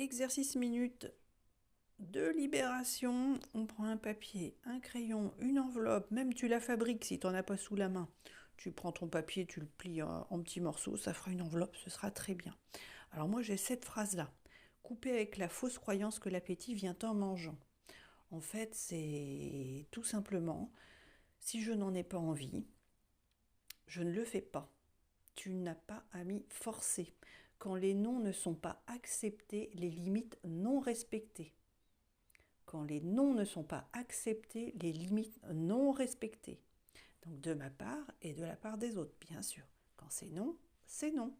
Exercice minute de libération. On prend un papier, un crayon, une enveloppe, même tu la fabriques si tu n'en as pas sous la main. Tu prends ton papier, tu le plies en petits morceaux, ça fera une enveloppe, ce sera très bien. Alors moi j'ai cette phrase-là. Couper avec la fausse croyance que l'appétit vient en mangeant. En fait, c'est tout simplement, si je n'en ai pas envie, je ne le fais pas. Tu n'as pas à m'y forcer. Quand les noms ne sont pas acceptés, les limites non respectées. Quand les noms ne sont pas acceptés, les limites non respectées. Donc de ma part et de la part des autres, bien sûr. Quand c'est non, c'est non.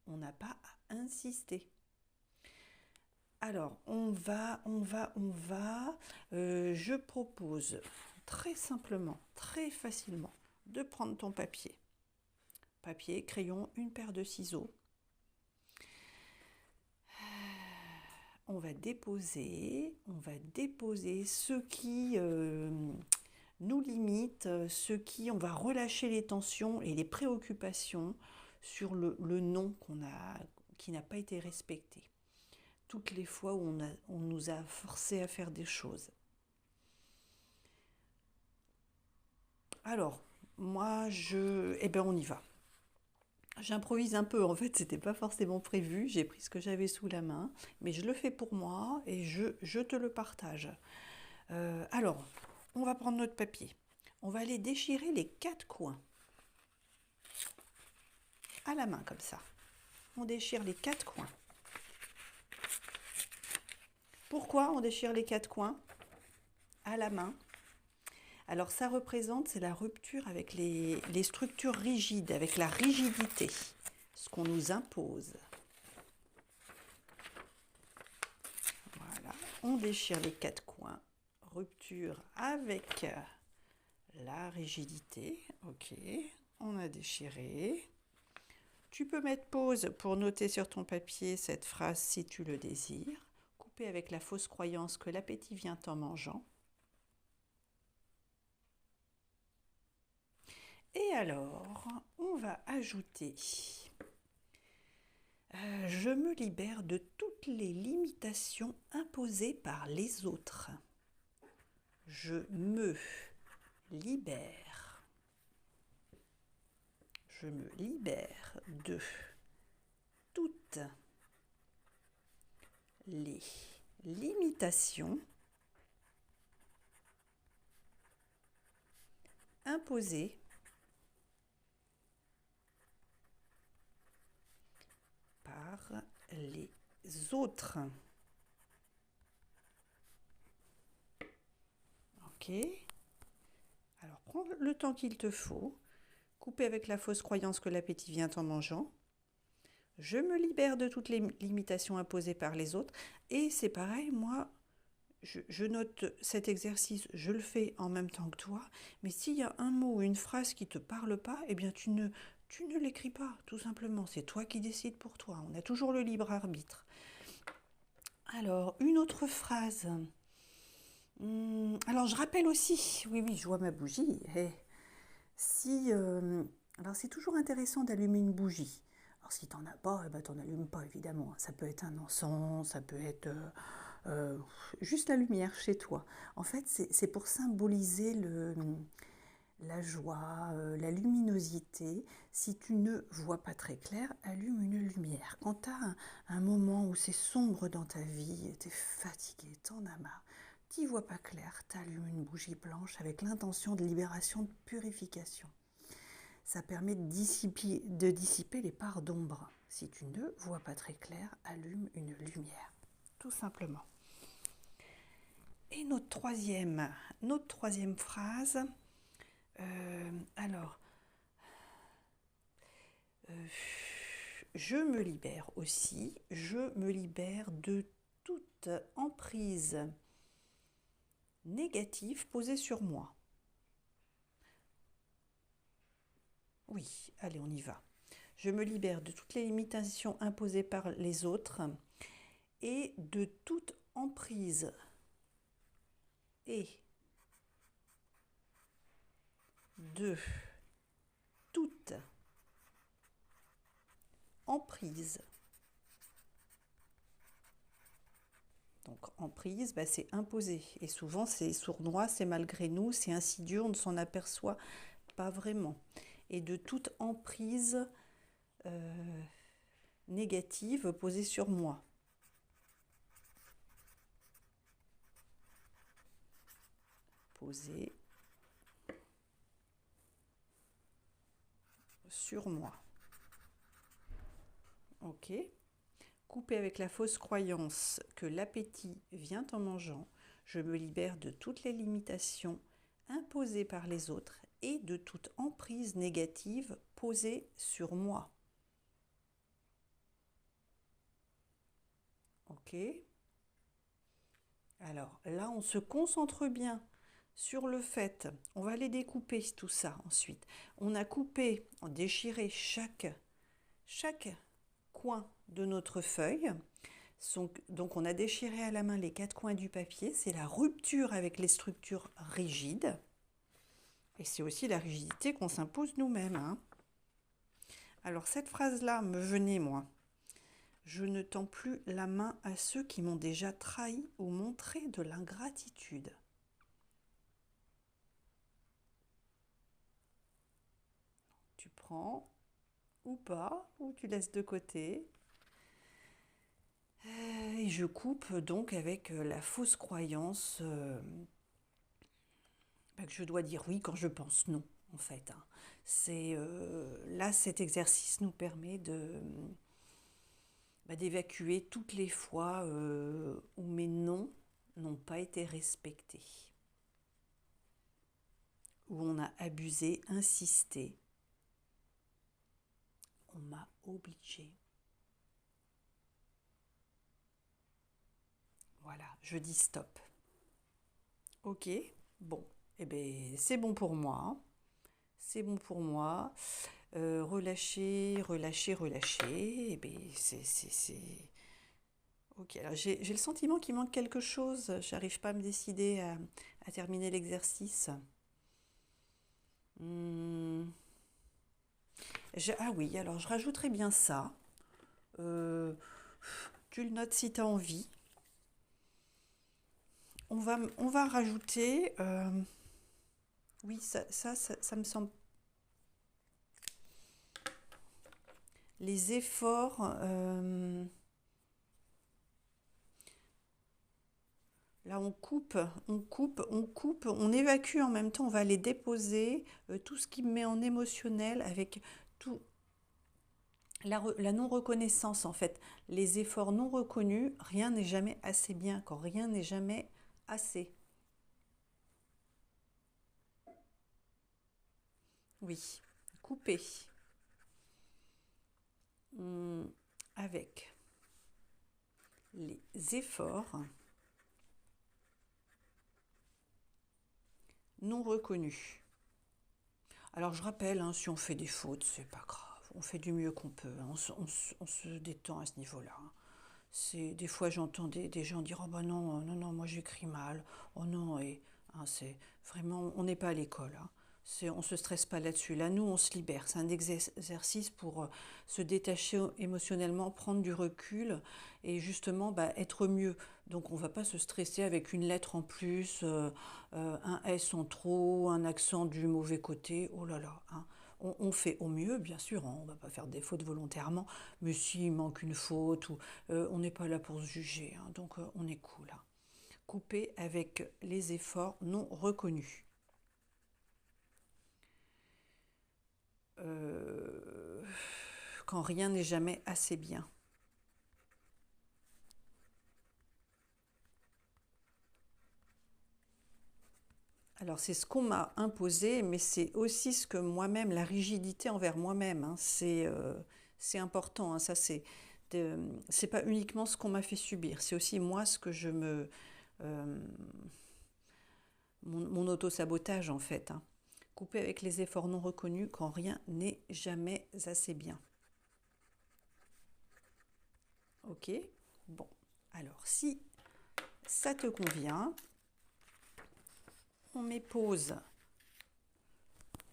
On n'a pas à insister. Alors, je propose très simplement, très facilement, de prendre ton papier. Papier, crayon, une paire de ciseaux. On va déposer ce qui nous limite, on va relâcher les tensions et les préoccupations sur le non qui n'a pas été respecté. Toutes les fois où on nous a forcé à faire des choses. Alors, moi, on y va. J'improvise un peu, en fait, c'était pas forcément prévu, j'ai pris ce que j'avais sous la main, mais je le fais pour moi et je te le partage. Alors, on va prendre notre papier, on va aller déchirer les 4 coins, à la main comme ça. On déchire les 4 coins. Pourquoi on déchire les 4 coins à la main? Alors ça représente, c'est la rupture avec les structures rigides, avec la rigidité, ce qu'on nous impose. Voilà, on déchire les 4 coins, rupture avec la rigidité. Ok, on a déchiré. Tu peux mettre pause pour noter sur ton papier cette phrase si tu le désires. Couper avec la fausse croyance que l'appétit vient en mangeant. Et alors, on va ajouter je me libère de toutes les limitations imposées par les autres. Je me libère. Je me libère de toutes les limitations imposées par les autres. Ok. Alors, prends le temps qu'il te faut. Couper avec la fausse croyance que l'appétit vient en mangeant. Je me libère de toutes les limitations imposées par les autres. Et c'est pareil, moi, je note cet exercice, je le fais en même temps que toi. Mais s'il y a un mot ou une phrase qui ne te parle pas, eh bien tu ne l'écris pas, tout simplement. C'est toi qui décides pour toi. On a toujours le libre arbitre. Alors, une autre phrase. Alors, je rappelle aussi, oui, je vois ma bougie. Alors, c'est toujours intéressant d'allumer une bougie. Alors, si tu n'en as pas, tu n'en allumes pas, évidemment. Ça peut être un encens, ça peut être juste la lumière chez toi. En fait, c'est pour symboliser la joie, la luminosité. Si tu ne vois pas très clair, allume une lumière. Quand tu as un moment où c'est sombre dans ta vie, tu es fatigué, tu en as marre, tu n'y vois pas clair, tu allumes une bougie blanche avec l'intention de libération, de purification. Ça permet de dissiper les parts d'ombre. Si tu ne vois pas très clair, allume une lumière, tout simplement. Et notre troisième phrase, je me libère aussi, je me libère de toute emprise négative posée sur moi. Oui, allez, on y va. Je me libère de toutes les limitations imposées par les autres et de toute emprise emprise Donc emprise, bah, c'est imposé. Et souvent c'est sournois, c'est malgré nous, c'est insidieux, on ne s'en aperçoit pas vraiment. Et de toute emprise négative posée sur moi. Posée sur moi. Ok. Couper avec la fausse croyance que l'appétit vient en mangeant, je me libère de toutes les limitations imposées par les autres et de toute emprise négative posée sur moi. Ok. Alors là, on se concentre bien sur le fait, on va les découper tout ça ensuite. On a coupé, déchiré chaque coin de notre feuille. Donc on a déchiré à la main les 4 coins du papier. C'est la rupture avec les structures rigides. Et c'est aussi la rigidité qu'on s'impose nous-mêmes. Hein. Alors cette phrase-là me venait, moi. Je ne tends plus la main à ceux qui m'ont déjà trahi ou montré de l'ingratitude. Tu prends ou pas, ou tu laisses de côté. Et je coupe donc avec la fausse croyance que je dois dire oui quand je pense non, en fait. Hein. Là, cet exercice nous permet d'évacuer toutes les fois où mes non n'ont pas été respectés, où on a abusé, insisté, on m'a obligé. Voilà, je dis stop. Ok, bon, eh bien, c'est bon pour moi. Hein. C'est bon pour moi. Relâcher, relâcher, relâcher. Eh bien, c'est... Ok, alors j'ai le sentiment qu'il manque quelque chose. J'arrive pas à me décider à terminer l'exercice. Ah oui, alors je rajouterai bien ça. Tu le notes si tu as envie. On va rajouter... oui, ça me semble... Les efforts... Là, on coupe, on évacue en même temps, on va les déposer, tout ce qui me met en émotionnel avec tout, la non-reconnaissance en fait, les efforts non reconnus, rien n'est jamais assez bien, quand rien n'est jamais assez. Oui, couper avec les efforts non reconnus. Alors je rappelle, hein, si on fait des fautes, c'est pas grave. On fait du mieux qu'on peut. On se détend à ce niveau-là. Hein. Des fois j'entends des gens dire oh bah non, non, non, moi j'écris mal. Oh non, et hein, c'est vraiment, on n'est pas à l'école. Hein. On ne se stresse pas là-dessus. Là, nous, on se libère. C'est un exercice pour se détacher émotionnellement, prendre du recul et justement être mieux. Donc, on ne va pas se stresser avec une lettre en plus, un S en trop, un accent du mauvais côté. Oh là là. Hein. On fait au mieux, bien sûr. Hein, on ne va pas faire des fautes volontairement. Mais s'il manque une faute, on n'est pas là pour se juger. Hein, donc, on est cool. Hein. Couper avec les efforts non reconnus. Quand rien n'est jamais assez bien. Alors c'est ce qu'on m'a imposé, mais c'est aussi ce que moi-même, la rigidité envers moi-même, hein, c'est important. Hein, ça c'est pas uniquement ce qu'on m'a fait subir, c'est aussi moi ce que je me mon auto-sabotage en fait. Hein. Couper avec les efforts non reconnus quand rien n'est jamais assez bien. Ok. Bon. Alors si ça te convient, on met pause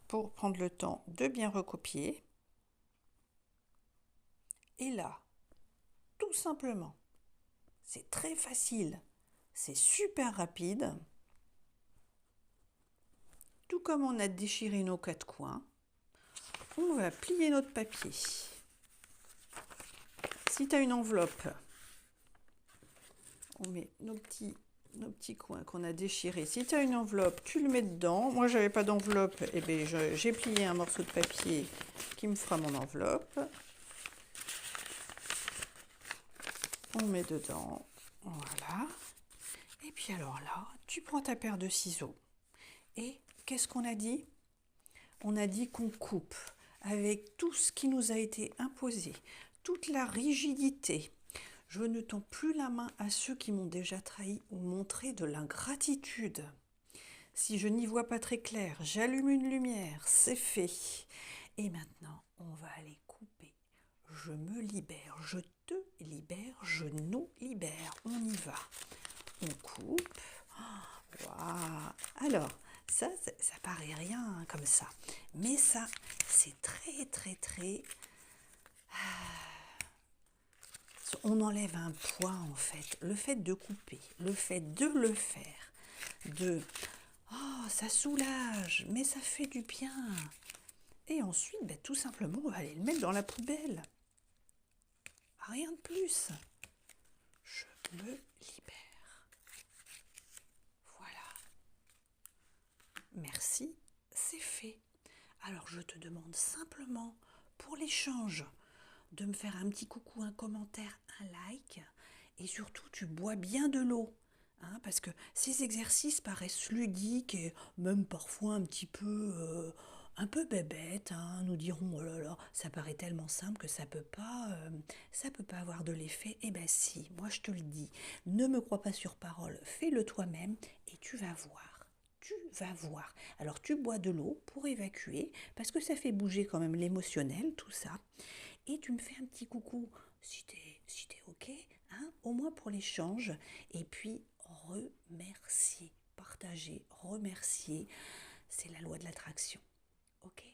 pour prendre le temps de bien recopier. Et là, tout simplement, C'est très facile. C'est super rapide. Tout comme on a déchiré nos 4 coins, on va plier notre papier. Si tu as une enveloppe, on met nos petits coins qu'on a déchirés. Si tu as une enveloppe, tu le mets dedans. Moi, j'avais pas d'enveloppe, et bien j'ai plié un morceau de papier qui me fera mon enveloppe. On met dedans, voilà. Et puis alors là, tu prends ta paire de ciseaux. Et qu'est-ce qu'on a dit? On a dit qu'on coupe avec tout ce qui nous a été imposé, toute la rigidité. Je ne tends plus la main à ceux qui m'ont déjà trahi ou montré de l'ingratitude. Si je n'y vois pas très clair, j'allume une lumière, c'est fait. Et maintenant, on va aller couper. Je me libère, je te libère, je nous libère. On y va. On coupe. Wow. Alors, ça paraît rien hein, comme ça. Mais ça, c'est très, très, très... On enlève un poids en fait. Le fait de couper, le fait de le faire, oh, ça soulage, mais ça fait du bien. Et ensuite, ben, tout simplement, on va aller le mettre dans la poubelle. Rien de plus. Je me libère. Voilà. Merci, c'est fait. Alors, je te demande simplement, pour l'échange, de me faire un petit coucou, un commentaire, un like. Et surtout, tu bois bien de l'eau. Hein, parce que ces exercices paraissent ludiques et même parfois un peu bébêtes. Hein, nous dirons, oh là là, ça paraît tellement simple que ça peut pas avoir de l'effet. Eh ben si, moi je te le dis, ne me crois pas sur parole, fais-le toi-même et tu vas voir. Tu vas voir. Alors tu bois de l'eau pour évacuer, parce que ça fait bouger quand même l'émotionnel, tout ça. Et tu me fais un petit coucou si t'es ok, hein, au moins pour l'échange. Et puis remercier, partager, remercier, c'est la loi de l'attraction. Ok ?